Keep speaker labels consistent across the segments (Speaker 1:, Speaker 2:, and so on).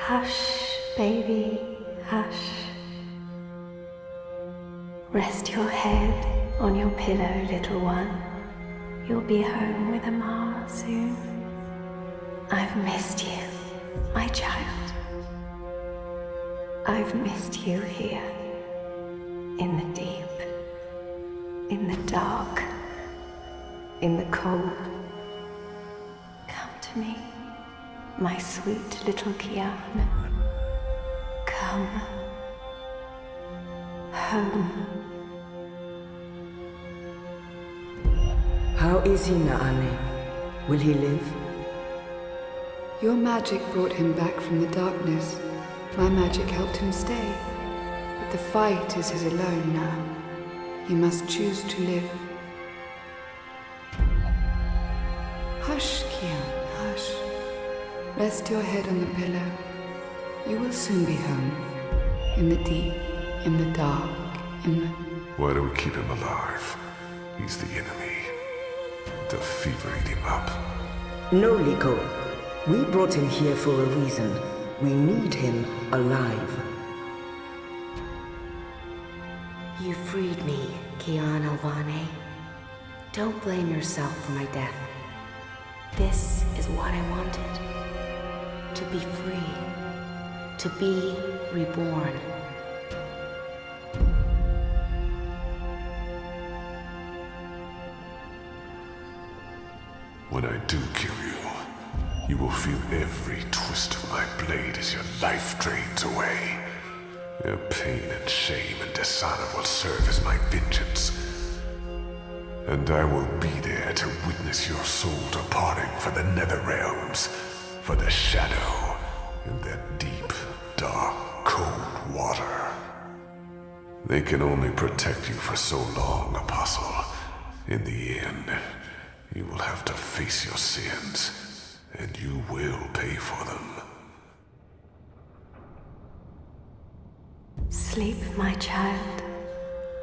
Speaker 1: Hush, baby, hush. Rest your head on your pillow, little one. You'll be home with Amar soon. I've missed you, my child. I've missed you here, in the deep, in the dark, in the cold. Come to me, my sweet little Kian. Come home.
Speaker 2: How is he, Naane? Will he live?
Speaker 3: Your magic brought him back from the darkness. My magic helped him stay. But the fight is his alone now. He must choose to live. Hush, Kian, hush. Rest your head on the pillow. You will soon be home. In the deep, in the dark, in the...
Speaker 4: Why do we keep him alive? He's the enemy. The fever ate him up.
Speaker 2: No, Liko. We brought him here for a reason. We need him alive.
Speaker 5: You freed me, Kian Alvane. Don't blame yourself for my death. This is what I wanted. To be free. To be reborn.
Speaker 4: When I do kill you, you will feel every twist of my blade as your life drains away. Your pain and shame and dishonor will serve as my vengeance. And I will be there to witness your soul departing for the nether realms, for the shadow, in that deep, dark, cold water. They can only protect you for so long, Apostle. In the end, you will have to face your sins, and you will pay for them.
Speaker 1: Sleep, my child.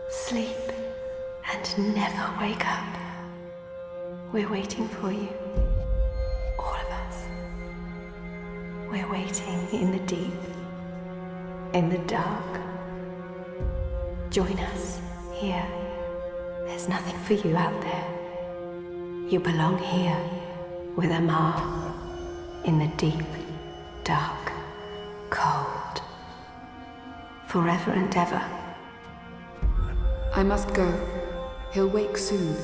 Speaker 1: Sleep and never wake up. We're waiting for you. All of us. We're waiting in the deep, in the dark. Join us here. There's nothing for you out there. You belong here with Amar in the deep, dark, cold. Forever and ever.
Speaker 3: I must go. He'll wake soon.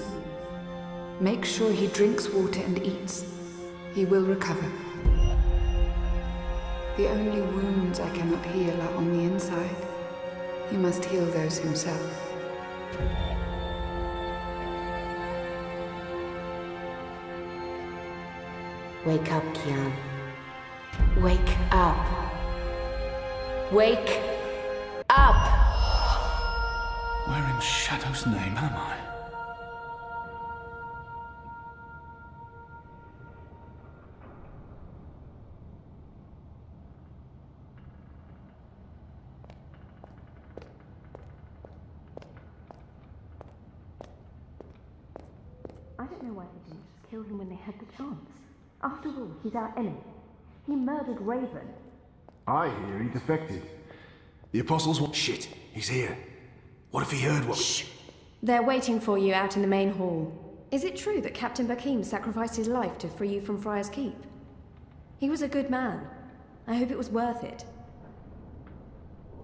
Speaker 3: Make sure he drinks water and eats. He will recover. The only wounds I cannot heal are on the inside. He must heal those himself.
Speaker 5: Wake up, Kian. Wake up. Wake up!
Speaker 6: Where in Shadow's name am I?
Speaker 1: I don't know why they didn't just kill him when they had the chance. After all, he's our enemy. He murdered Raven.
Speaker 7: I hear he defected. The Apostles want... Shit, he's here. What if he heard what...
Speaker 8: Shh! They're waiting for you out in the main hall. Is it true that Captain Bakim sacrificed his life to free you from Friar's Keep? He was a good man. I hope it was worth it.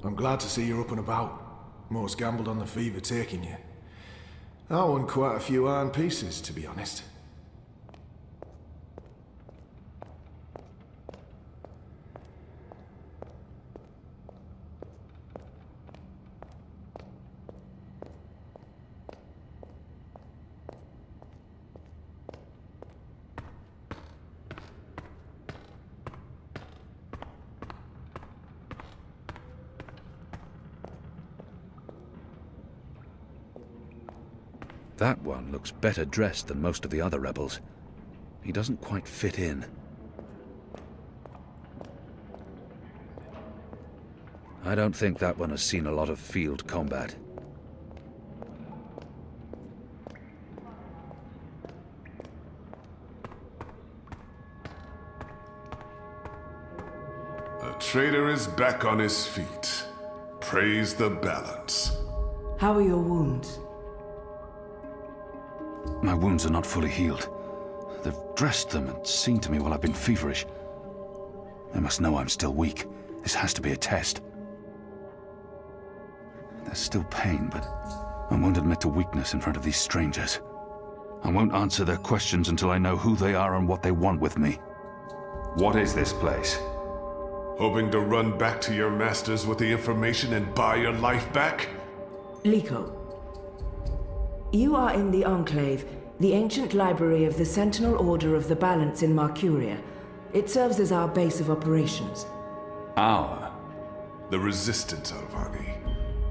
Speaker 7: I'm glad to see you're up and about. Most gambled on the fever taking you. I won quite a few iron pieces, to be honest.
Speaker 6: That one looks better dressed than most of the other rebels. He doesn't quite fit in. I don't think that one has seen a lot of field combat.
Speaker 4: traitor is back on his feet. Praise the balance.
Speaker 2: How are your wounds?
Speaker 6: My wounds are not fully healed. They've dressed them and seen to me while I've been feverish. They must know I'm still weak. This has to be a test. There's still pain, but I won't admit to weakness in front of these strangers. I won't answer their questions until I know who they are and what they want with me. What is this place?
Speaker 4: Hoping to run back to your masters with the information and buy your life back?
Speaker 2: Liko, you are in the Enclave, the ancient library of the Sentinel Order of the Balance in Marcuria. It serves as our base of operations.
Speaker 6: Our?
Speaker 4: The Resistance, Alvani.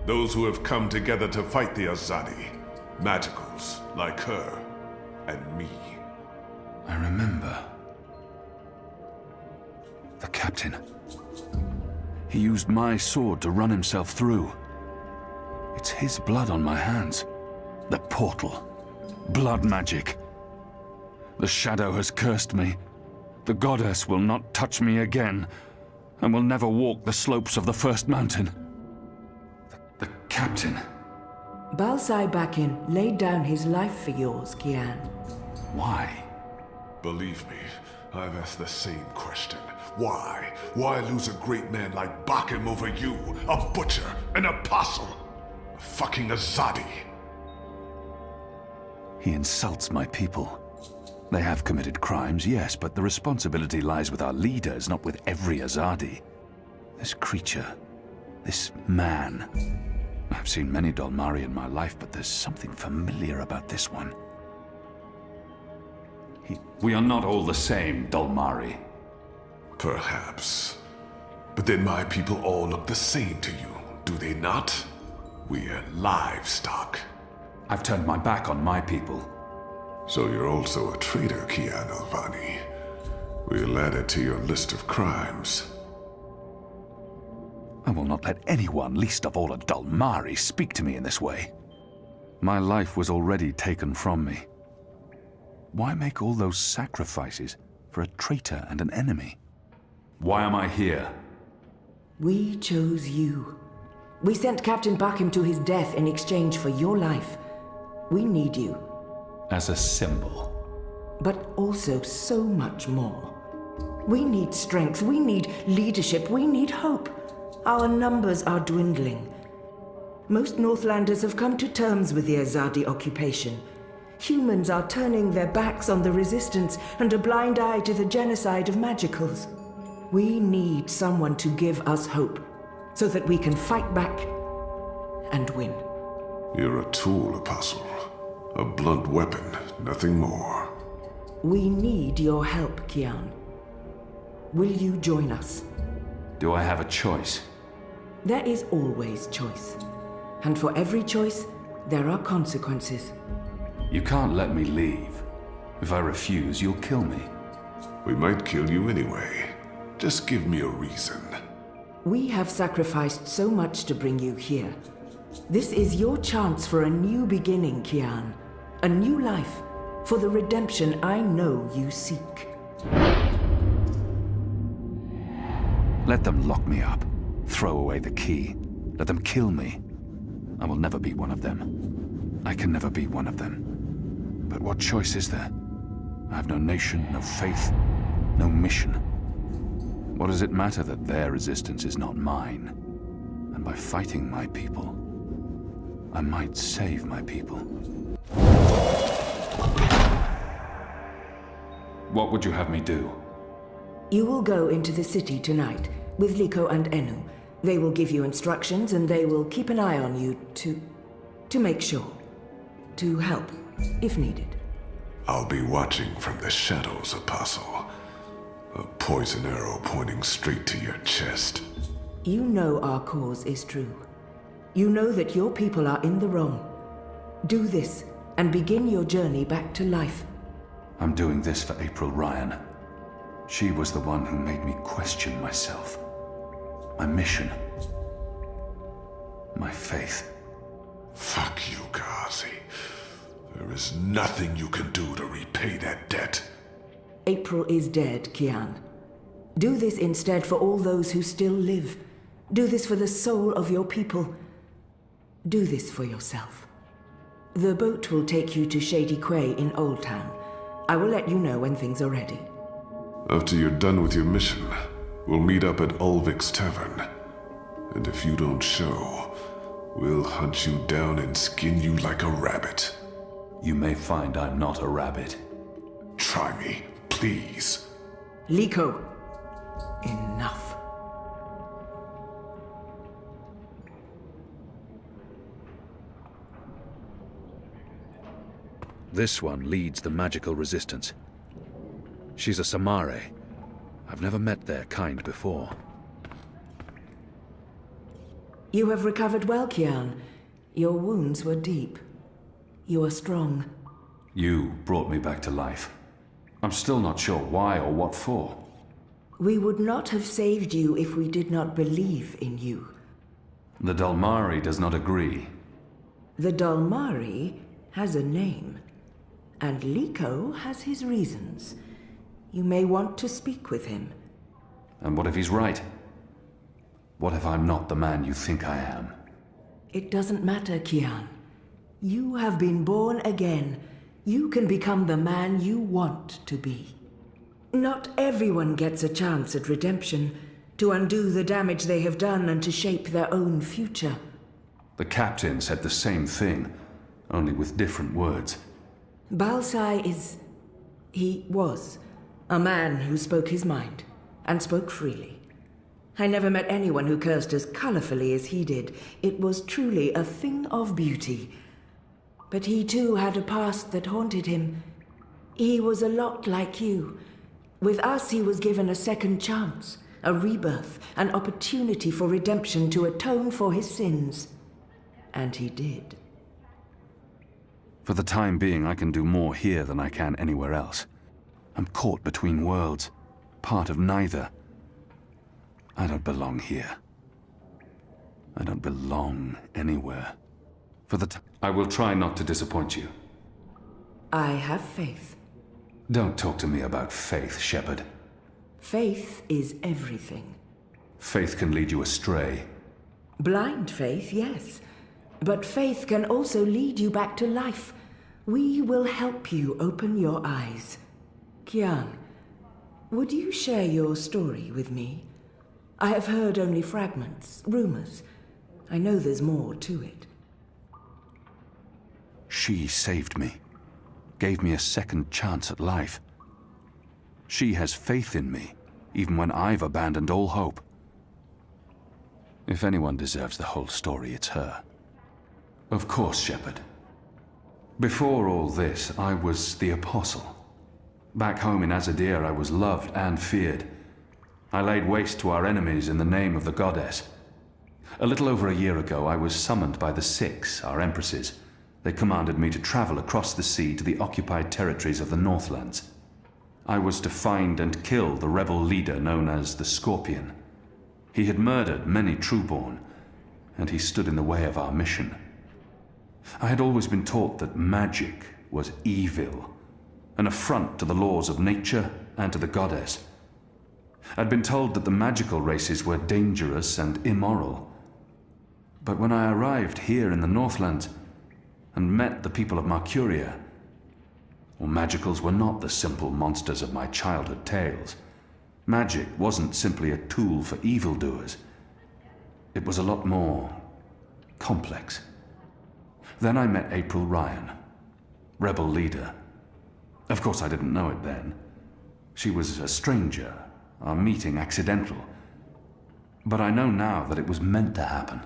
Speaker 4: Those who have come together to fight the Azadi. Magicals, like her, and me.
Speaker 6: I remember. The captain. He used my sword to run himself through. It's his blood on my hands. The portal. Blood magic. The shadow has cursed me. The goddess will not touch me again, and will never walk the slopes of the first mountain. The captain.
Speaker 2: Balsai Bakin laid down his life for yours, Kian.
Speaker 6: Why?
Speaker 4: Believe me, I've asked the same question. Why? Why lose a great man like Bakim over you? A butcher, an apostle, a fucking Azadi.
Speaker 6: He insults my people. They have committed crimes, yes, but the responsibility lies with our leaders, not with every Azadi. This creature, this man. I've seen many Dolmari in my life, but there's something familiar about this one. We are not all the same, Dolmari.
Speaker 4: Perhaps. But then my people all look the same to you, do they not? We're livestock.
Speaker 6: I've turned my back on my people.
Speaker 4: So you're also a traitor, Kian Alvani. We'll add it to your list of crimes.
Speaker 6: I will not let anyone, least of all a Dolmari, speak to me in this way. My life was already taken from me. Why make all those sacrifices for a traitor and an enemy? Why am I here?
Speaker 2: We chose you. We sent Captain Bakim to his death in exchange for your life. We need you.
Speaker 6: As a symbol.
Speaker 2: But also so much more. We need strength, we need leadership, we need hope. Our numbers are dwindling. Most Northlanders have come to terms with the Azadi occupation. Humans are turning their backs on the Resistance and a blind eye to the genocide of magicals. We need someone to give us hope, so that we can fight back and win.
Speaker 4: You're a tool, Apostle. A blunt weapon, nothing more.
Speaker 2: We need your help, Kian. Will you join us?
Speaker 6: Do I have a choice?
Speaker 2: There is always choice. And for every choice, there are consequences.
Speaker 6: You can't let me leave. If I refuse, you'll kill me.
Speaker 4: We might kill you anyway. Just give me a reason.
Speaker 2: We have sacrificed so much to bring you here. This is your chance for a new beginning, Kian. A new life, for the redemption I know you seek.
Speaker 6: Let them lock me up. Throw away the key. Let them kill me. I will never be one of them. I can never be one of them. But what choice is there? I have no nation, no faith, no mission. What does it matter that their resistance is not mine? And by fighting my people, I might save my people. What would you have me do?
Speaker 2: You will go into the city tonight with Liko and Enu. They will give you instructions and they will keep an eye on you to make sure. To help, if needed.
Speaker 4: I'll be watching from the shadows, Apostle. A poison arrow pointing straight to your chest.
Speaker 2: You know our cause is true. You know that your people are in the wrong. Do this and begin your journey back to life.
Speaker 6: I'm doing this for April Ryan. She was the one who made me question myself. My mission. My faith.
Speaker 4: Fuck you, Ghazi. There is nothing you can do to repay that debt.
Speaker 2: April is dead, Kian. Do this instead for all those who still live. Do this for the soul of your people. Do this for yourself. The boat will take you to Shady Quay in Old Town. I will let you know when things are ready.
Speaker 4: After you're done with your mission, we'll meet up at Ulvik's Tavern. And if you don't show, we'll hunt you down and skin you like a rabbit.
Speaker 6: You may find I'm not a rabbit.
Speaker 4: Try me, please.
Speaker 2: Liko, enough.
Speaker 6: This one leads the magical resistance. She's a Samare. I've never met their kind before.
Speaker 2: You have recovered well, Kian. Your wounds were deep. You are strong.
Speaker 6: You brought me back to life. I'm still not sure why or what for.
Speaker 2: We would not have saved you if we did not believe in you.
Speaker 6: The Dalmari does not agree.
Speaker 2: The Dalmari has a name, and Liko has his reasons. You may want to speak with him.
Speaker 6: And what if he's right? What if I'm not the man you think I am?
Speaker 2: It doesn't matter, Kian. You have been born again. You can become the man you want to be. Not everyone gets a chance at redemption, to undo the damage they have done and to shape their own future.
Speaker 6: The captain said the same thing, only with different words.
Speaker 2: Balsai he was a man who spoke his mind, and spoke freely. I never met anyone who cursed as colorfully as he did. It was truly a thing of beauty. But he too had a past that haunted him. He was a lot like you. With us, he was given a second chance, a rebirth, an opportunity for redemption to atone for his sins. And he did.
Speaker 6: For the time being, I can do more here than I can anywhere else. I'm caught between worlds, part of neither. I don't belong here. I don't belong anywhere. I will try not to disappoint you.
Speaker 2: I have faith.
Speaker 6: Don't talk to me about faith, Shepard.
Speaker 2: Faith is everything.
Speaker 6: Faith can lead you astray.
Speaker 2: Blind faith, yes. But faith can also lead you back to life. We will help you open your eyes. Kian, would you share your story with me? I have heard only fragments, rumors. I know there's more to it.
Speaker 6: She saved me. Gave me a second chance at life. She has faith in me, even when I've abandoned all hope. If anyone deserves the whole story, it's her. Of course, Shepard. Before all this, I was the Apostle. Back home in Azadir, I was loved and feared. I laid waste to our enemies in the name of the goddess. A little over a year ago, I was summoned by the Six, our empresses. They commanded me to travel across the sea to the occupied territories of the Northlands. I was to find and kill the rebel leader known as the Scorpion. He had murdered many Trueborn, and he stood in the way of our mission. I had always been taught that magic was evil, an affront to the laws of nature and to the goddess. I'd been told that the magical races were dangerous and immoral. But when I arrived here in the Northlands and met the people of Marcuria, well, magicals were not the simple monsters of my childhood tales. Magic wasn't simply a tool for evildoers. It was a lot more complex. Then I met April Ryan, rebel leader. Of course, I didn't know it then. She was a stranger, our meeting accidental. But I know now that it was meant to happen.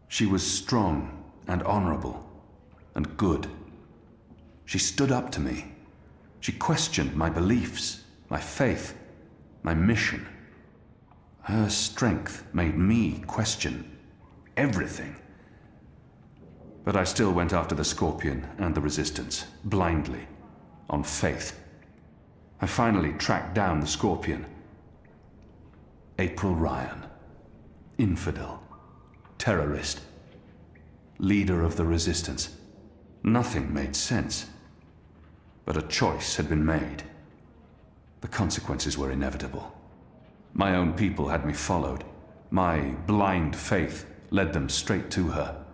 Speaker 6: She was strong and honorable and good. She stood up to me. She questioned my beliefs, my faith, my mission. Her strength made me question everything. But I still went after the Scorpion and the Resistance, blindly, on faith. I finally tracked down the Scorpion. April Ryan. Infidel. Terrorist. Leader of the Resistance. Nothing made sense. But a choice had been made. The consequences were inevitable. My own people had me followed. My blind faith led them straight to her.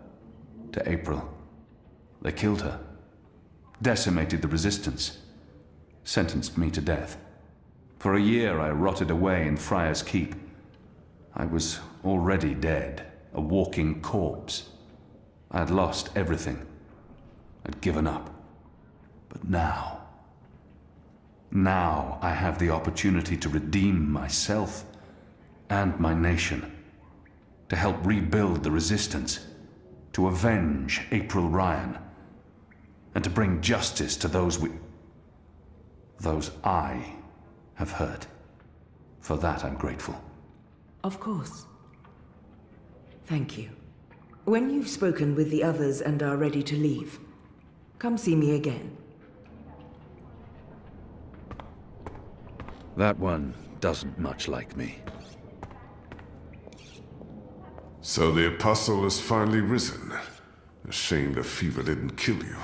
Speaker 6: To April. They killed her. Decimated the resistance. Sentenced me to death. For a year I rotted away in Friar's Keep. I was already dead, a walking corpse. I had lost everything. I'd given up. But now I have the opportunity to redeem myself and my nation, to help rebuild the resistance, to avenge April Ryan, and to bring justice to those I have hurt. For that I'm grateful.
Speaker 2: Of course. Thank you. When you've spoken with the others and are ready to leave, come see me again.
Speaker 6: That one doesn't much like me.
Speaker 4: So the Apostle has finally risen. A shame the fever didn't kill you.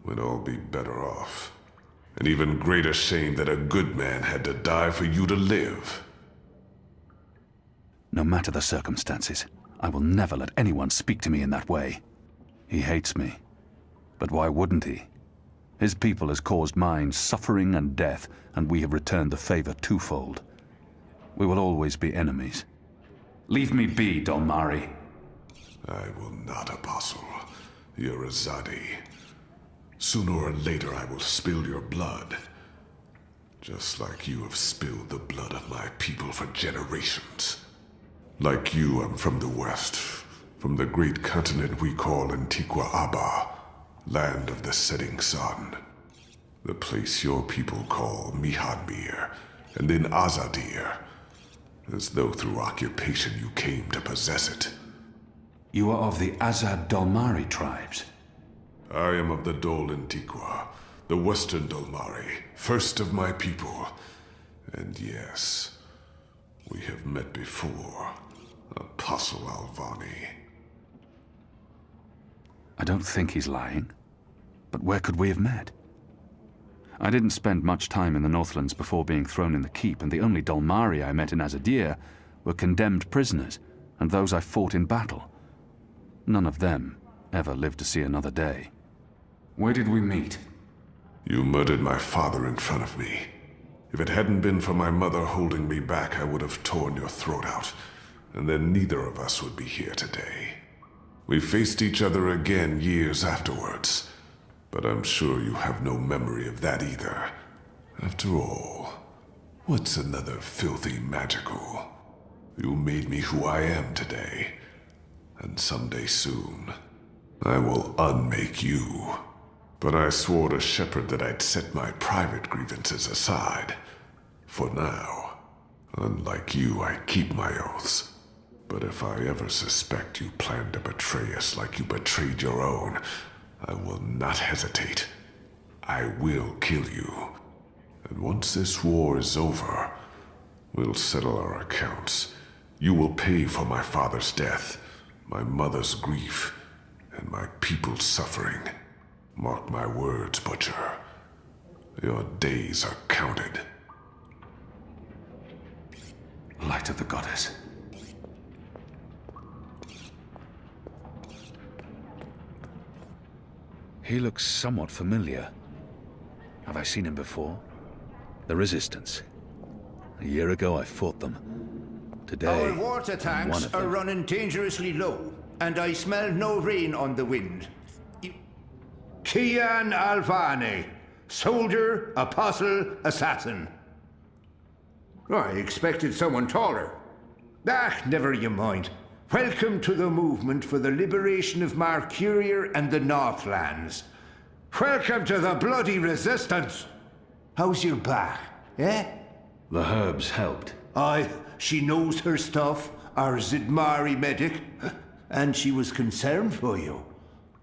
Speaker 4: We'd all be better off. An even greater shame that a good man had to die for you to live.
Speaker 6: No matter the circumstances, I will never let anyone speak to me in that way. He hates me. But why wouldn't he? His people has caused mine suffering and death, and we have returned the favor twofold. We will always be enemies. Leave me be, Dolmari.
Speaker 4: I will not, Apostle. You're a Zadi. Sooner or later I will spill your blood. Just like you have spilled the blood of my people for generations. Like you, I'm from the west, from the great continent we call Antigua Aba, land of the setting sun. The place your people call Mihadmir, and then Azadir, as though through occupation you came to possess it.
Speaker 6: You are of the Azad Dolmari tribes.
Speaker 4: I am of the Dol Antigua, the western Dolmari, first of my people. And yes, we have met before, Apostle Alvani.
Speaker 6: I don't think he's lying. But where could we have met? I didn't spend much time in the Northlands before being thrown in the keep, and the only Dolmari I met in Azadir were condemned prisoners, and those I fought in battle. None of them ever lived to see another day. Where did we meet?
Speaker 4: You murdered my father in front of me. If it hadn't been for my mother holding me back, I would have torn your throat out, and then neither of us would be here today. We faced each other again years afterwards, but I'm sure you have no memory of that either. After all, what's another filthy magical? You made me who I am today, and someday soon, I will unmake you. But I swore to Shepard that I'd set my private grievances aside. For now. Unlike you, I keep my oaths. But if I ever suspect you plan to betray us like you betrayed your own, I will not hesitate. I will kill you. And once this war is over, we'll settle our accounts. You will pay for my father's death, my mother's grief, and my people's suffering. Mark my words, Butcher. Your days are counted.
Speaker 6: Light of the Goddess. He looks somewhat familiar. Have I seen him before? The Resistance. A year ago I fought them. Today,
Speaker 9: our water
Speaker 6: one
Speaker 9: tanks
Speaker 6: of
Speaker 9: are
Speaker 6: them.
Speaker 9: running dangerously low, and I smell no rain on the wind. Kian Alvani, soldier, apostle, assassin. I expected someone taller. Never you mind. Welcome to the movement for the liberation of Marcuria and the Northlands. Welcome to the bloody resistance. How's your back, eh?
Speaker 6: The herbs helped.
Speaker 9: Aye, she knows her stuff, our Zidmari medic, and she was concerned for you.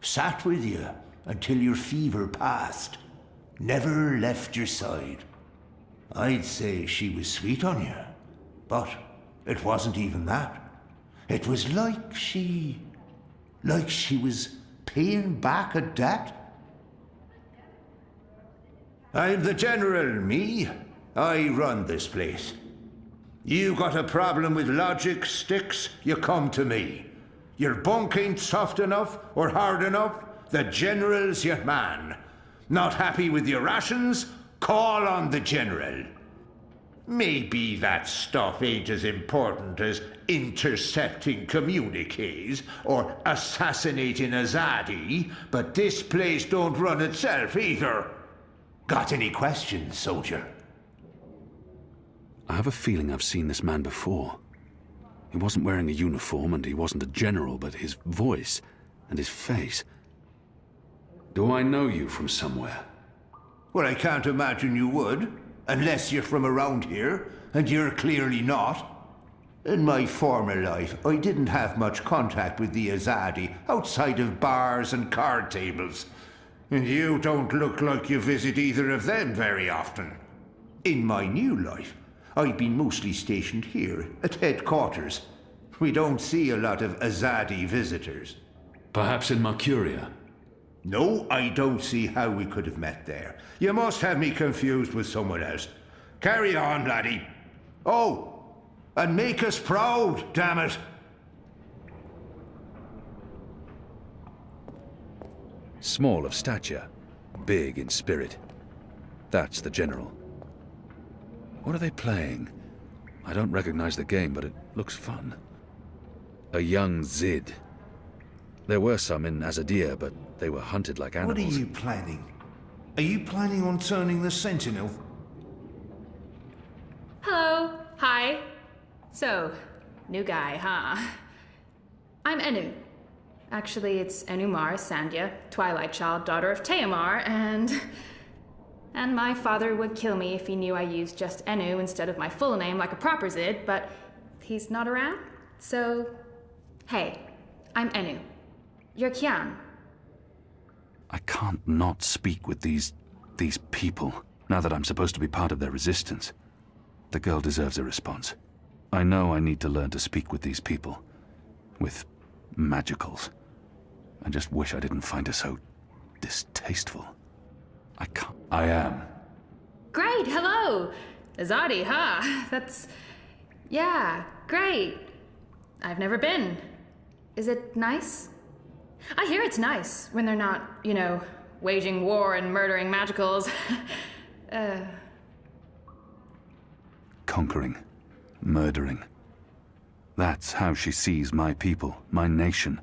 Speaker 9: Sat with you until your fever passed. Never left your side. I'd say she was sweet on you, but it wasn't even that. It was like she was paying back a debt. I'm the general, me. I run this place. You got a problem with logic, Sticks? You come to me. Your bunk ain't soft enough or hard enough? The General's your man. Not happy with your rations? Call on the General. Maybe that stuff ain't as important as intercepting communiques or assassinating Azadi, but this place don't run itself either. Got any questions, soldier?
Speaker 6: I have a feeling I've seen this man before. He wasn't wearing a uniform and he wasn't a general, but his voice and his face. Do I know you from somewhere?
Speaker 9: Well, I can't imagine you would, unless you're from around here, and you're clearly not. In my former life, I didn't have much contact with the Azadi outside of bars and card tables. And you don't look like you visit either of them very often. In my new life, I've been mostly stationed here at headquarters. We don't see a lot of Azadi visitors.
Speaker 6: Perhaps in Mercuria?
Speaker 9: No, I don't see how we could have met there. You must have me confused with someone else. Carry on, laddie. Oh, and make us proud, damn it.
Speaker 6: Small of stature, big in spirit. That's the General. What are they playing? I don't recognize the game, but it looks fun. A young Zid. There were some in Azadir, but they were hunted like animals.
Speaker 7: What are you planning? Are you planning on turning the Sentinel?
Speaker 10: Hello. Hi. So, new guy, huh? I'm Enu. Actually, it's Enumar Sandhya, Twilight Child, daughter of Teomar, and my father would kill me if he knew I used just Enu instead of my full name like a proper Zid, but he's not around, so... Hey, I'm Enu. You're Kian.
Speaker 6: I can't not speak with these people, now that I'm supposed to be part of their resistance. The girl deserves a response. I know I need to learn to speak with these people. With magicals. I just wish I didn't find her so distasteful. I can't. I am.
Speaker 10: Great, hello! Azadi, huh? That's... Yeah, great. I've never been. Is it nice? I hear it's nice when they're not, you know, waging war and murdering magicals.
Speaker 6: Conquering. Murdering. That's how she sees my people, my nation.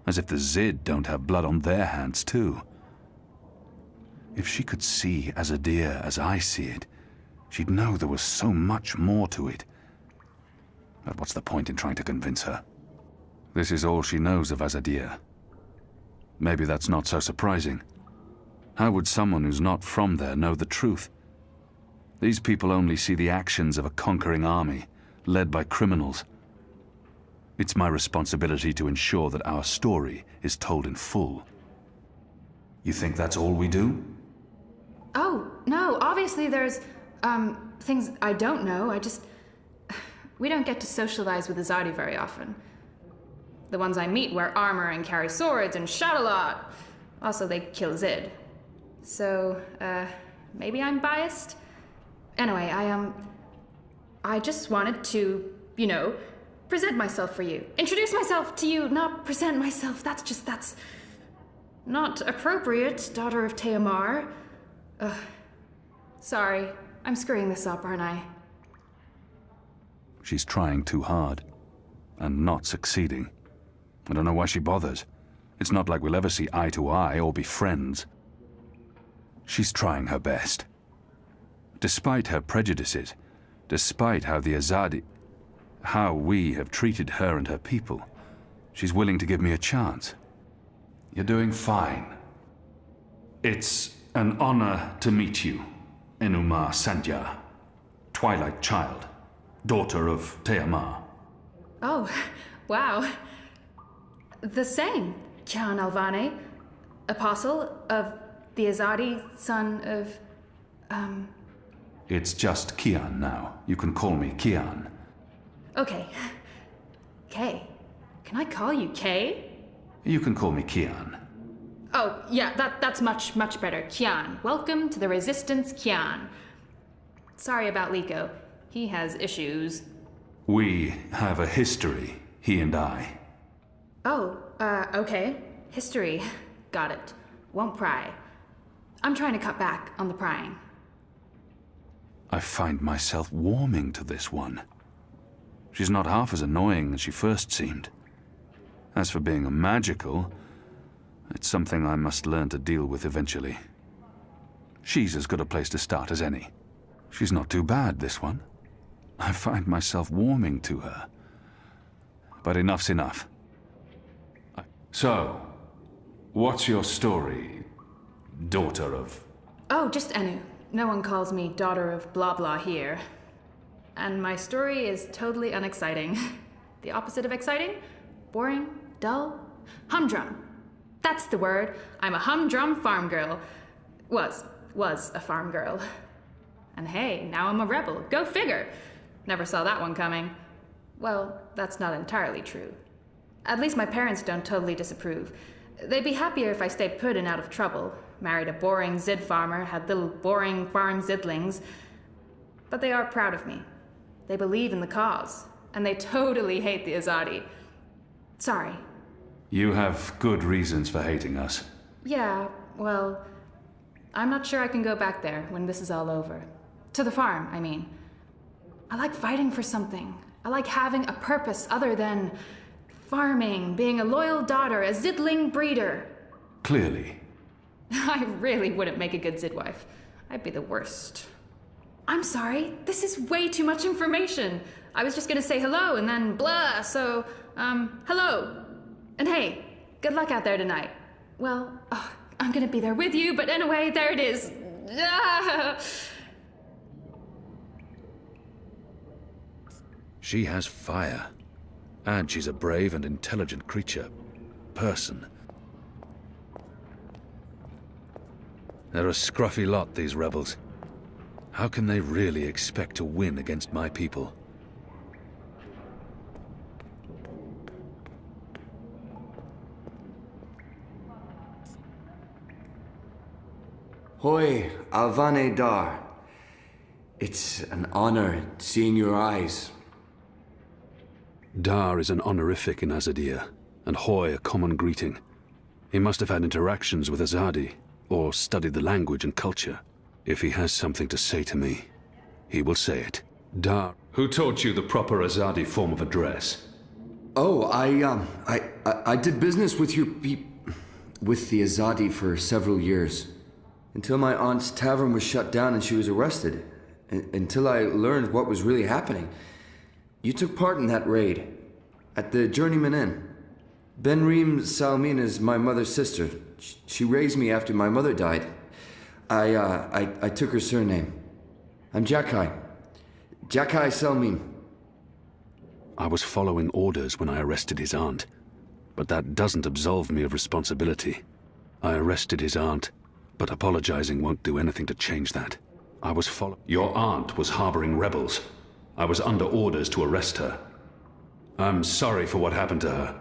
Speaker 6: As if the Zid don't have blood on their hands, too. If she could see Azadir as I see it, she'd know there was so much more to it. But what's the point in trying to convince her? This is all she knows of Azadir. Maybe that's not so surprising. How would someone who's not from there know the truth? These people only see the actions of a conquering army, led by criminals. It's my responsibility to ensure that our story is told in full. You think that's all we do?
Speaker 10: Oh, no, obviously there's, things I don't know. We don't get to socialize with Azadi very often. The ones I meet wear armor and carry swords and shout a lot. Also, they kill Zid. So, maybe I'm biased? Anyway, I just wanted to, you know, present myself for you. Introduce myself to you, not present myself. That's not appropriate, daughter of Teomar. Sorry, I'm screwing this up, aren't I?
Speaker 6: She's trying too hard, and not succeeding. I don't know why she bothers. It's not like we'll ever see eye to eye or be friends. She's trying her best. Despite her prejudices, despite how we have treated her and her people, she's willing to give me a chance. You're doing fine. It's an honor to meet you, Enumar Sandhya, Twilight Child, daughter of Teomar.
Speaker 10: Oh, wow. The same, Kian Alvane, apostle of the Azadi, son of,
Speaker 6: It's just Kian now. You can call me Kian.
Speaker 10: Okay. Kay. Can I call you Kay?
Speaker 6: You can call me Kian.
Speaker 10: Oh, yeah, that's much better. Kian. Welcome to the Resistance, Kian. Sorry about Liko. He has issues.
Speaker 6: We have a history, he and I.
Speaker 10: Oh, okay. History. Got it. Won't pry. I'm trying to cut back on the prying.
Speaker 6: I find myself warming to this one. She's not half as annoying as she first seemed. As for being a magical, it's something I must learn to deal with eventually. She's as good a place to start as any. She's not too bad, this one. I find myself warming to her. But enough's enough. So, what's your story, daughter of...
Speaker 10: Oh, just Enu. No one calls me daughter of blah blah here. And my story is totally unexciting. The opposite of exciting? Boring? Dull? Humdrum. That's the word. I'm a humdrum farm girl. Was a farm girl. And hey, now I'm a rebel. Go figure. Never saw that one coming. Well, that's not entirely true. At least my parents don't totally disapprove. They'd be happier if I stayed put and out of trouble. Married a boring Zid farmer, had little boring farm Zidlings. But they are proud of me. They believe in the cause. And they totally hate the Azadi. Sorry.
Speaker 6: You have good reasons for hating us.
Speaker 10: Yeah, well, I'm not sure I can go back there when this is all over. To the farm, I mean. I like fighting for something. I like having a purpose other than farming, being a loyal daughter, a Zidling breeder.
Speaker 6: Clearly.
Speaker 10: I really wouldn't make a good Zidwife. I'd be the worst. I'm sorry, this is way too much information. I was just gonna say hello and then blah, so, hello. And hey, good luck out there tonight. Well, I'm gonna be there with you, but anyway, there it is.
Speaker 6: She has fire. And she's a brave and intelligent creature. Person. They're a scruffy lot, these rebels. How can they really expect to win against my people?
Speaker 11: Hoi, Alvane Dar. It's an honor seeing your eyes.
Speaker 6: Dar is an honorific in Azadir, and Hoy a common greeting. He must have had interactions with Azadi, or studied the language and culture. If he has something to say to me, he will say it. Dar... Who taught you the proper Azadi form of address?
Speaker 11: Oh, I did business with with the Azadi for several years. Until my aunt's tavern was shut down and she was arrested. Until I learned what was really happening. You took part in that raid. At the Journeyman Inn. Benreem Salmin is my mother's sister. She raised me after my mother died. I took her surname. I'm Jakai. Jakai Salmin.
Speaker 6: I was following orders when I arrested his aunt. But that doesn't absolve me of responsibility. I arrested his aunt, but apologizing won't do anything to change that. I was Your aunt was harboring rebels. I was under orders to arrest her. I'm sorry for what happened to her.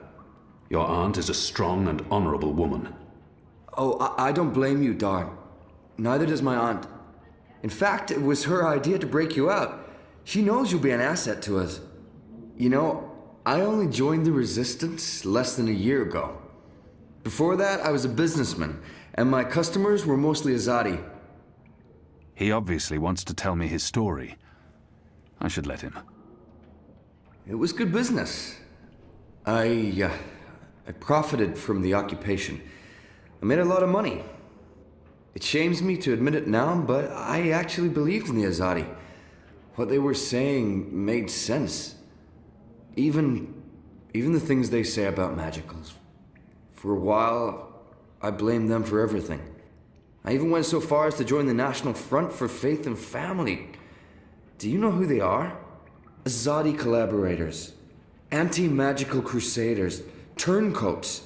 Speaker 6: Your aunt is a strong and honorable woman.
Speaker 11: Oh, I don't blame you, Dar. Neither does my aunt. In fact, it was her idea to break you out. She knows you'll be an asset to us. You know, I only joined the Resistance less than a year ago. Before that, I was a businessman, and my customers were mostly Azadi.
Speaker 6: He obviously wants to tell me his story. I should let him.
Speaker 11: It was good business. I profited from the occupation. I made a lot of money. It shames me to admit it now, but I actually believed in the Azadi. What they were saying made sense. Even the things they say about magicals. For a while, I blamed them for everything. I even went so far as to join the National Front for Faith and Family. Do you know who they are? Azadi collaborators. Anti-magical crusaders. Turncoats.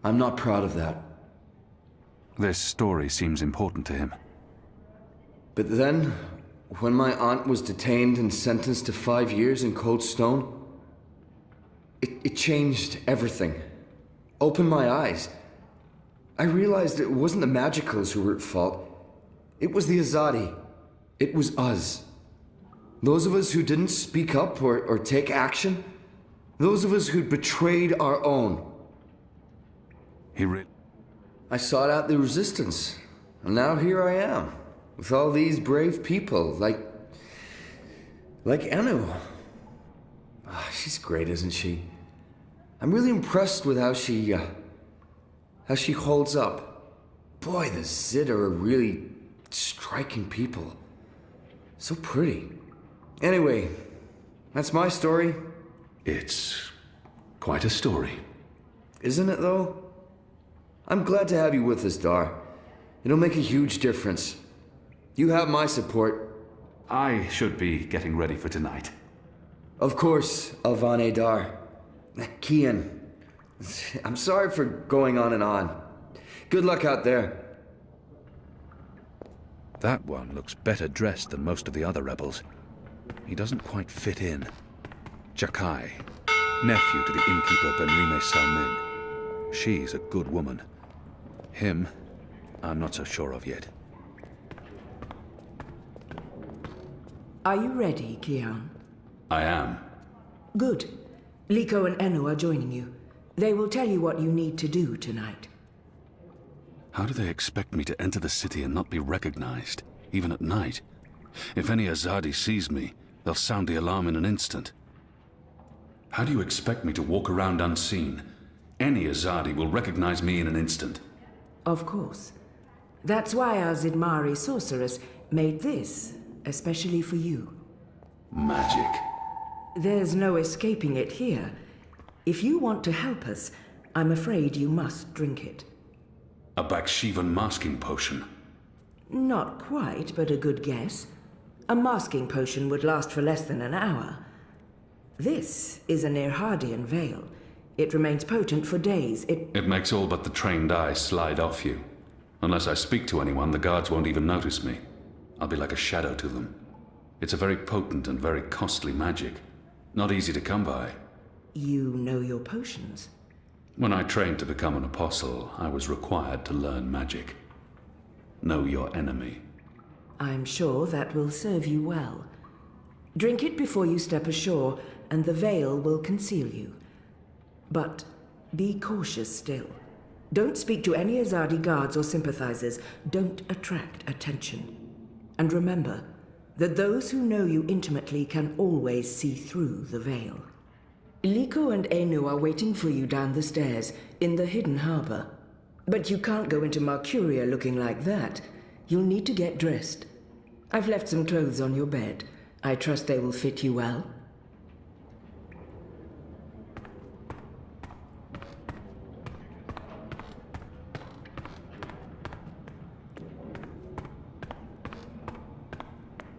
Speaker 11: I'm not proud of that.
Speaker 6: This story seems important to him.
Speaker 11: But then, when my aunt was detained and sentenced to 5 years in Cold Stone, it changed everything. Opened my eyes. I realized it wasn't the magicals who were at fault. It was the Azadi. It was us. Those of us who didn't speak up or take action? Those of us who'd betrayed our own? I sought out the resistance, and now here I am, with all these brave people, like Anu. Oh, she's great, isn't she? I'm really impressed with how she holds up. Boy, the Zid are really striking people. So pretty. Anyway, that's my story.
Speaker 6: It's quite a story.
Speaker 11: Isn't it, though? I'm glad to have you with us, Dar. It'll make a huge difference. You have my support.
Speaker 6: I should be getting ready for tonight.
Speaker 11: Of course, Alvane Dar. Kian, I'm sorry for going on and on. Good luck out there.
Speaker 6: That one looks better dressed than most of the other rebels. He doesn't quite fit in. Jakai, nephew to the innkeeper Benrime Salmin. She's a good woman. Him, I'm not so sure of yet.
Speaker 2: Are you ready, Kian?
Speaker 6: I am.
Speaker 2: Good. Liko and Enu are joining you. They will tell you what you need to do tonight.
Speaker 6: How do they expect me to enter the city and not be recognized, even at night? If any Azadi sees me, they'll sound the alarm in an instant. How do you expect me to walk around unseen? Any Azadi will recognize me in an instant.
Speaker 2: Of course. That's why our Zidmari sorceress made this, especially for you.
Speaker 6: Magic.
Speaker 2: There's no escaping it here. If you want to help us, I'm afraid you must drink it.
Speaker 6: A Bakshivan masking potion.
Speaker 2: Not quite, but a good guess. A masking potion would last for less than an hour. This is an Irhadian veil. It remains potent for days.
Speaker 6: It makes all but the trained eye slide off you. Unless I speak to anyone, the guards won't even notice me. I'll be like a shadow to them. It's a very potent and very costly magic. Not easy to come by.
Speaker 2: You know your potions?
Speaker 6: When I trained to become an apostle, I was required to learn magic. Know your enemy.
Speaker 2: I'm sure that will serve you well. Drink it before you step ashore, and the veil will conceal you. But be cautious still. Don't speak to any Azadi guards or sympathizers. Don't attract attention. And remember that those who know you intimately can always see through the veil. Liko and Enu are waiting for you down the stairs in the hidden harbor. But you can't go into Mercuria looking like that. You'll need to get dressed. I've left some clothes on your bed. I trust they will fit you well.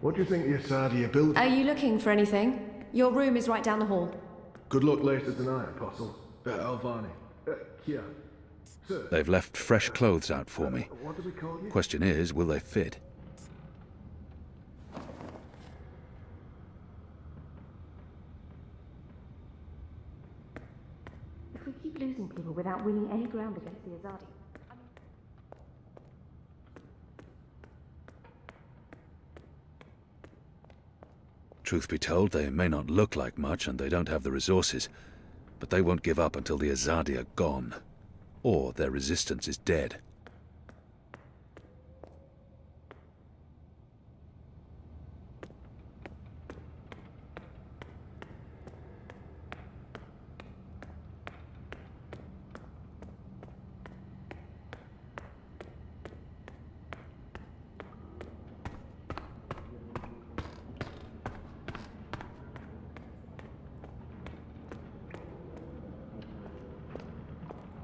Speaker 7: What do you think of your building?
Speaker 8: Are you looking for anything? Your room is right down the hall.
Speaker 7: Good luck later tonight, Apostle. Alvani. Kia. Sir.
Speaker 6: They've left fresh clothes out for me.
Speaker 7: What do we call you?
Speaker 6: Question is, will they fit?
Speaker 8: If we keep losing people without winning any ground against the Azadi...
Speaker 6: Truth be told, they may not look like much and they don't have the resources, but they won't give up until the Azadi are gone, or their resistance is dead.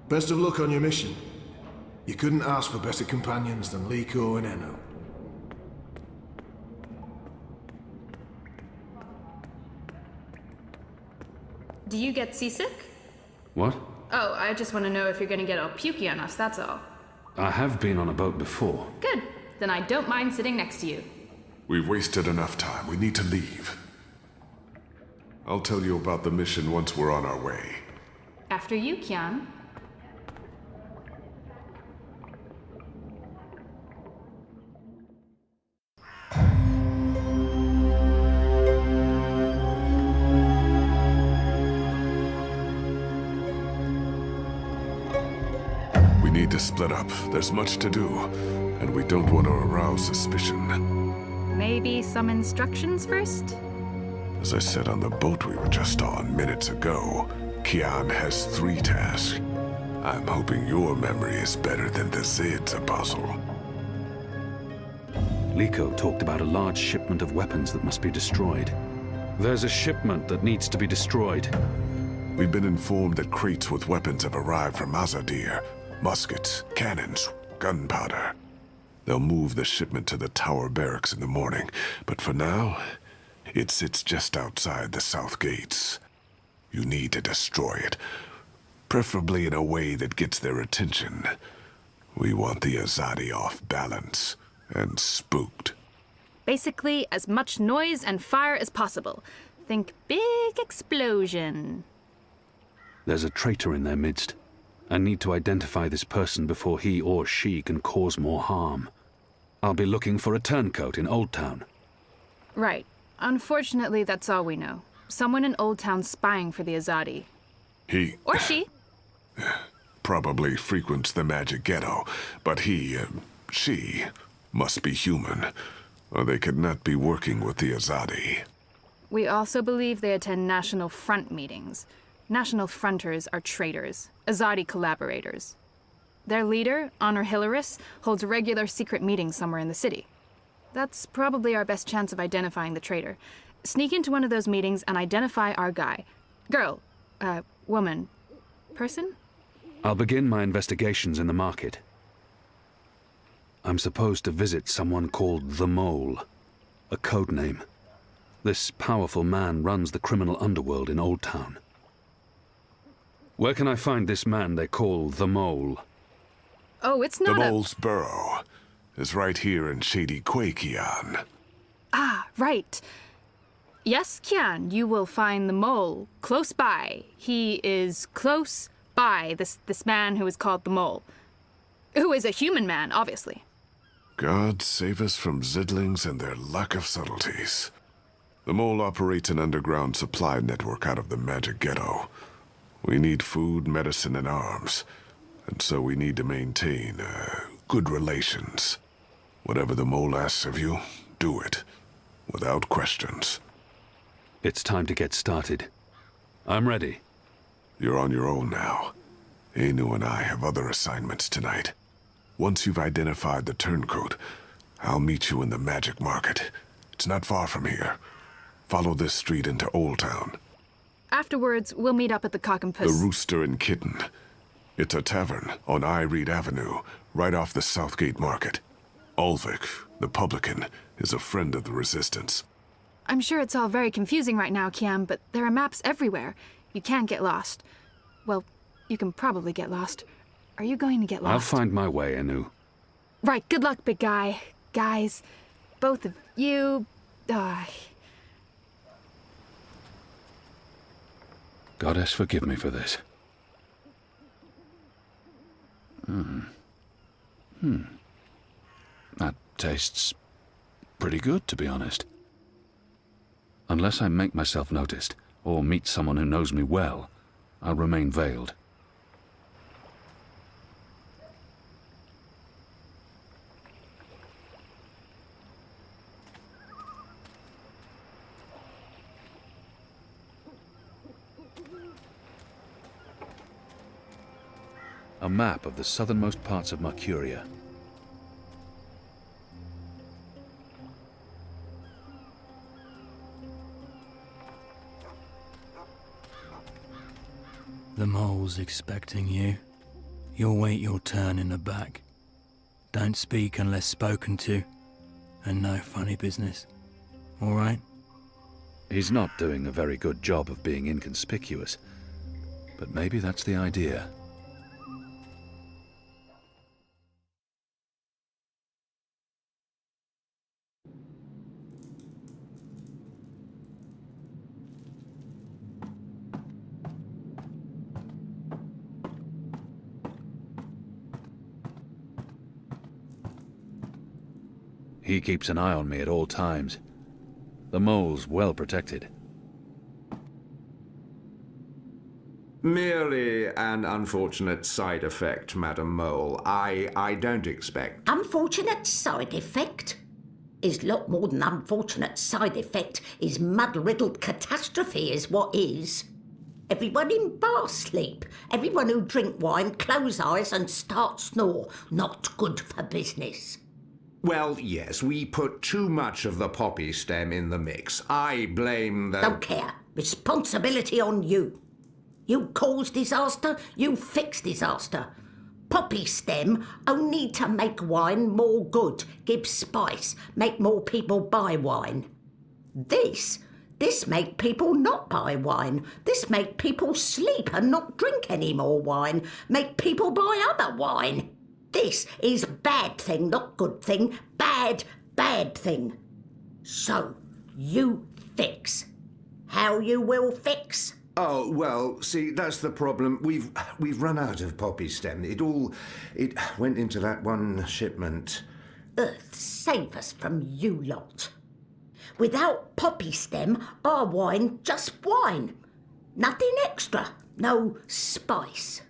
Speaker 7: Best of luck on your mission. You couldn't ask for better companions than Liko and Enu.
Speaker 10: Do you get seasick?
Speaker 6: What?
Speaker 10: Oh, I just want to know if you're going to get all pukey on us, that's all.
Speaker 6: I have been on a boat before.
Speaker 10: Good. Then I don't mind sitting next to you.
Speaker 4: We've wasted enough time. We need to leave. I'll tell you about the mission once we're on our way.
Speaker 10: After you, Kian.
Speaker 4: need to split up. There's much to do, and we don't want to arouse suspicion.
Speaker 10: Maybe some instructions first?
Speaker 4: As I said on the boat we were just on minutes ago, Kian has 3 tasks. I'm hoping your memory is better than the Zid's, Apostle.
Speaker 6: Liko talked about a large shipment of weapons that must be destroyed. There's a shipment that needs to be destroyed.
Speaker 4: We've been informed that crates with weapons have arrived from Azadir. Muskets, cannons, gunpowder. They'll move the shipment to the tower barracks in the morning, but for now, it sits just outside the south gates. You need to destroy it, preferably in a way that gets their attention. We want the Azadi off balance and spooked.
Speaker 10: Basically, as much noise and fire as possible. Think big explosion.
Speaker 6: There's a traitor in their midst. I need to identify this person before he or she can cause more harm. I'll be looking for a turncoat in Old Town.
Speaker 10: Right. Unfortunately, that's all we know. Someone in Old Town spying for the Azadi.
Speaker 4: He...
Speaker 10: Or she.
Speaker 4: Probably frequents the magic ghetto, but she, must be human, or they could not be working with the Azadi.
Speaker 10: We also believe they attend National Front meetings. National Fronters are traitors, Azadi collaborators. Their leader, Honor Hilaris, holds regular secret meetings somewhere in the city. That's probably our best chance of identifying the traitor. Sneak into one of those meetings and identify our guy. Girl, woman, person?
Speaker 6: I'll begin my investigations in the market. I'm supposed to visit someone called the Mole, a code name. This powerful man runs the criminal underworld in Old Town. Where can I find this man they call the Mole?
Speaker 10: Oh, it's not
Speaker 4: The Mole's burrow is right here in Shady Quay, Kian.
Speaker 10: Ah, right. Yes, Kian, you will find the Mole close by. He is close by, this man who is called the Mole. Who is a human man, obviously.
Speaker 4: God save us from Zidlings and their lack of subtleties. The Mole operates an underground supply network out of the magic ghetto. We need food, medicine, and arms. And so we need to maintain, good relations. Whatever the Mole asks of you, do it. Without questions.
Speaker 6: It's time to get started. I'm ready.
Speaker 4: You're on your own now. Anu and I have other assignments tonight. Once you've identified the turncoat, I'll meet you in the magic market. It's not far from here. Follow this street into Old Town.
Speaker 10: Afterwards, we'll meet up at the Cock and Puss.
Speaker 4: The Rooster and Kitten. It's a tavern on I Reed Avenue, right off the Southgate Market. Ulvik, the publican, is a friend of the Resistance.
Speaker 10: I'm sure it's all very confusing right now, Kian, but there are maps everywhere. You can't get lost. Well, you can probably get lost. Are you going to get lost?
Speaker 6: I'll find my way, Anu.
Speaker 10: Right, good luck, big guy. Guys, both of you...
Speaker 6: Goddess, forgive me for this. That tastes pretty good, to be honest. Unless I make myself noticed, or meet someone who knows me well, I'll remain veiled. A map of the southernmost parts of Mercuria.
Speaker 12: The Mole's expecting you. You'll wait your turn in the back. Don't speak unless spoken to, and no funny business. All right?
Speaker 6: He's not doing a very good job of being inconspicuous, but maybe that's the idea. He keeps an eye on me at all times. The Mole's well protected.
Speaker 13: Merely an unfortunate side effect, Madam Mole. I don't expect...
Speaker 14: Unfortunate side effect? Is lot more than unfortunate side effect. Is mud-riddled catastrophe is what is. Everyone in bar sleep. Everyone who drink wine close eyes and start snore. Not good for business.
Speaker 13: Well, yes, we put too much of the poppy stem in the mix. I blame the...
Speaker 14: Don't care. Responsibility on you. You cause disaster, you fix disaster. Poppy stem only to make wine more good, give spice, make more people buy wine. This make people not buy wine. This make people sleep and not drink any more wine. Make people buy other wine. This is bad thing, not good thing. Bad thing. So, you fix. How you will fix?
Speaker 13: Oh, well, see, that's the problem. We've run out of poppy stem. It went into that one shipment.
Speaker 14: Earth save us from you lot. Without poppy stem, our wine just wine. Nothing extra. No spice.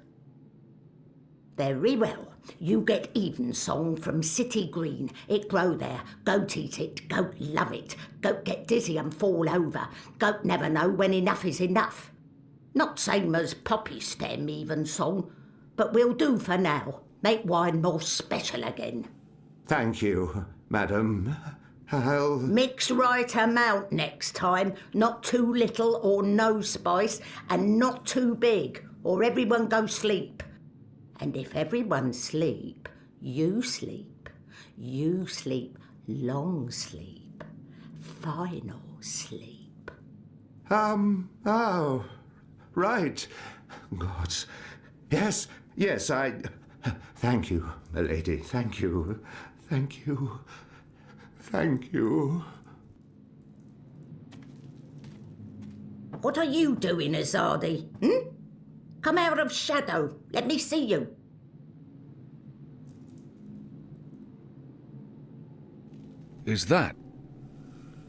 Speaker 14: Very well. You get evensong from City Green. It grow there. Goat eat it. Goat love it. Goat get dizzy and fall over. Goat never know when enough is enough. Not same as poppy stem evensong, but we'll do for now. Make wine more special again.
Speaker 13: Thank you, madam. I'll...
Speaker 14: Mix right amount next time. Not too little or no spice, and not too big, or everyone go sleep. And if everyone sleep, you sleep. You sleep long sleep. Final sleep.
Speaker 13: Oh, right. Gods. Yes, I... Thank you, milady. Thank you. Thank you. Thank you.
Speaker 14: What are you doing, Azadi? Come out of shadow. Let me see you.
Speaker 6: Is that...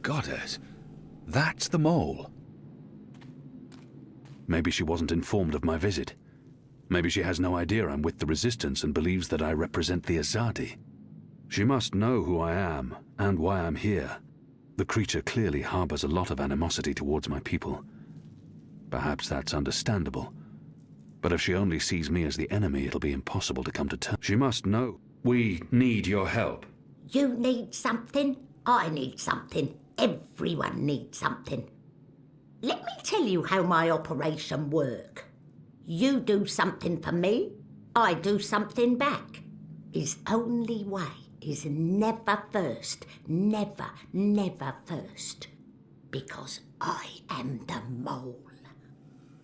Speaker 6: Goddess, that's the mole. Maybe she wasn't informed of my visit. Maybe she has no idea I'm with the Resistance and believes that I represent the Azadi. She must know who I am and why I'm here. The creature clearly harbors a lot of animosity towards my people. Perhaps that's understandable. But if she only sees me as the enemy, it'll be impossible to come to terms. She must know. We need your help.
Speaker 14: You need something. I need something. Everyone needs something. Let me tell you how my operation work. You do something for me, I do something back. His only way is never first. Never, never first. Because I am the mole.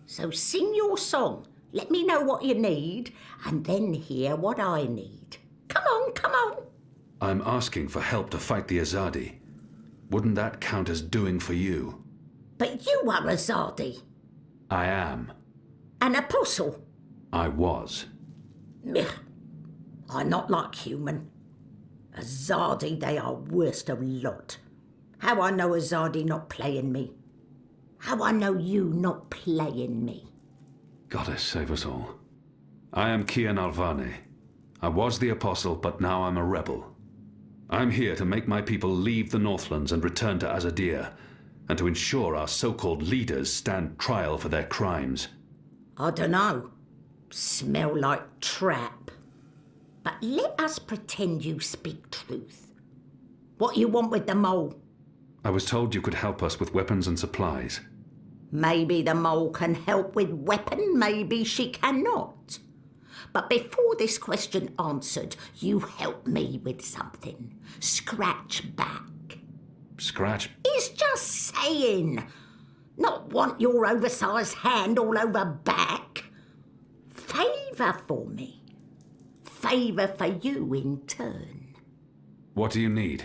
Speaker 14: So sing your song. Let me know what you need, and then hear what I need. Come on, come on.
Speaker 6: I'm asking for help to fight the Azadi. Wouldn't that count as doing for you?
Speaker 14: But you are Azadi.
Speaker 6: I am.
Speaker 14: An apostle.
Speaker 6: I was.
Speaker 14: I'm not like human. Azadi, they are worst of lot. How I know Azadi not playing me? How I know you not playing me?
Speaker 6: Goddess save us all. I am Kian Alvane. I was the apostle, but now I'm a rebel. I'm here to make my people leave the Northlands and return to Azadir, and to ensure our so-called leaders stand trial for their crimes.
Speaker 14: I dunno. Smell like trap. But let us pretend you speak truth. What you want with the mole?
Speaker 6: I was told you could help us with weapons and supplies.
Speaker 14: Maybe the mole can help with weapon, maybe she cannot. But before this question answered, you help me with something. Scratch back.
Speaker 6: Scratch?
Speaker 14: He's just saying. Not want your oversized hand all over back. Favour for me. Favour for you in turn.
Speaker 6: What do you need?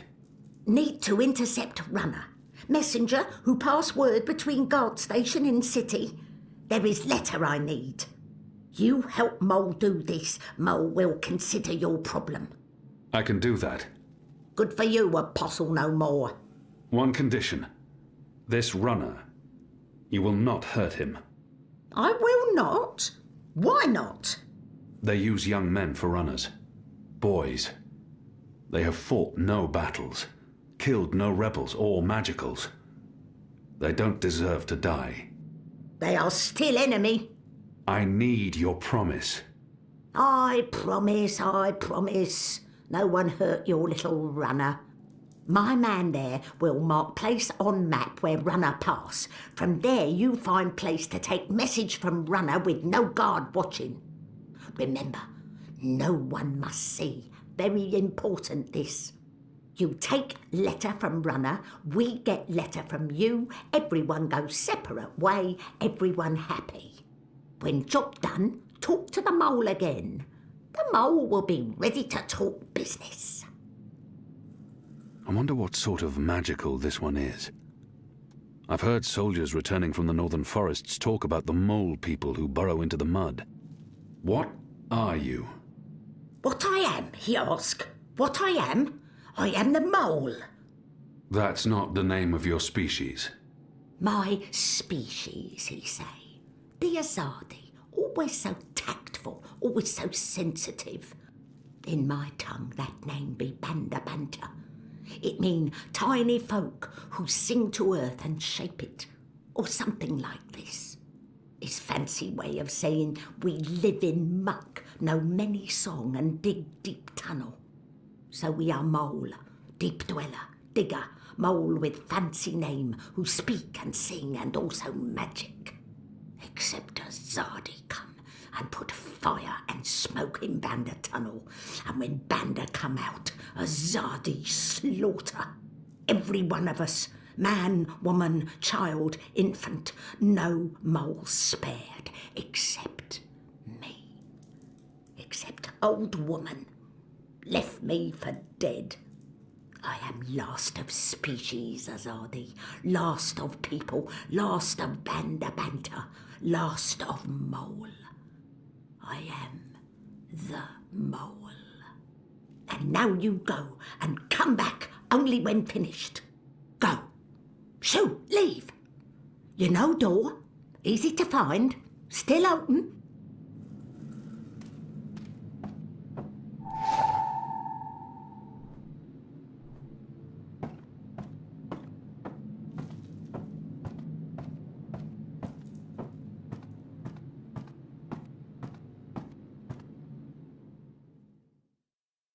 Speaker 14: Need to intercept runner. Messenger who pass word between guard station and city. There is letter I need. You help Mole do this, Mole will consider your problem.
Speaker 6: I can do that.
Speaker 14: Good for you, apostle no more.
Speaker 6: One condition. This runner. You will not hurt him.
Speaker 14: I will not. Why not?
Speaker 6: They use young men for runners. Boys. They have fought no battles, killed no rebels or magicals. They don't deserve to die.
Speaker 14: They are still enemy.
Speaker 6: I need your promise.
Speaker 14: I promise, I promise. No one hurt your little runner. My man there will mark place on map where runner pass. From there you find place to take message from runner with no guard watching. Remember, no one must see. Very important this. You take letter from runner, we get letter from you, everyone goes separate way, everyone happy. When job done, talk to the mole again. The mole will be ready to talk business.
Speaker 6: I wonder what sort of magical this one is. I've heard soldiers returning from the northern forests talk about the mole people who burrow into the mud. What are you?
Speaker 14: What I am, he asked. What I am? I am the mole.
Speaker 6: That's not the name of your species.
Speaker 14: My species, he say. The Azadi, always so tactful, always so sensitive. In my tongue that name be Banda Banta. It mean tiny folk who sing to earth and shape it, or something like this. His fancy way of saying we live in muck, know many song and dig deep tunnel. So we are mole, deep dweller, digger, mole with fancy name, who speak and sing and also magic. Except a Zardi come and put fire and smoke in Banda tunnel, and when Banda come out, a Zardi slaughter. Every one of us, man, woman, child, infant, no mole spared, except me. Except old woman, left me for dead. I am last of species, Azadi, last of people, last of Banda Banta, last of mole. I am the mole. And now you go and come back only when finished. Go. Shoo, leave. You know door, easy to find, still open.